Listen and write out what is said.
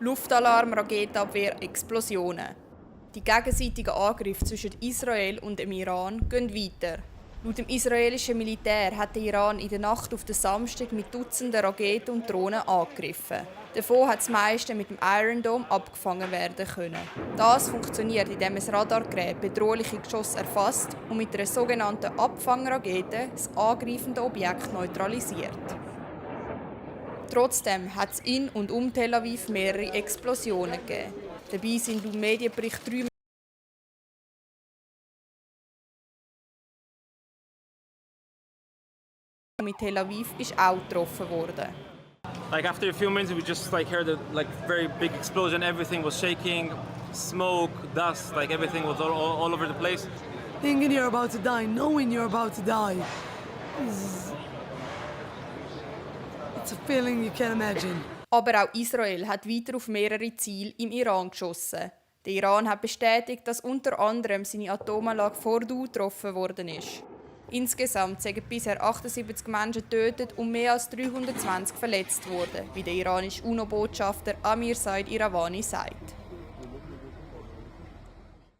Luftalarm, Raketenabwehr, Explosionen. Die gegenseitigen Angriffe zwischen Israel und dem Iran gehen weiter. Laut dem israelischen Militär hat der Iran in der Nacht auf den Samstag mit Dutzenden Raketen und Drohnen angegriffen. Davon hat das meiste mit dem Iron Dome abgefangen werden können. Das funktioniert, indem ein Radargerät bedrohliche Geschosse erfasst und mit einer sogenannten Abfangrakete das angreifende Objekt neutralisiert. Trotzdem hat es in und um Tel Aviv mehrere Explosionen gegeben. Dabei sind laut Medienbericht 3 mit Tel Aviv ist auch getroffen worden. Like after a few minutes, we just heard a very big explosion. Everything was shaking, smoke, dust, everything was all over the place. Thinking you're about to die, knowing you're about to die, it's a feeling you can't imagine. Aber auch Israel hat weiter auf mehrere Ziele im Iran geschossen. Der Iran hat bestätigt, dass unter anderem seine Atomanlage Fordow getroffen worden ist. Insgesamt sind bisher 78 Menschen getötet und mehr als 320 verletzt worden, wie der iranische UNO-Botschafter Amir Said Iravani sagt.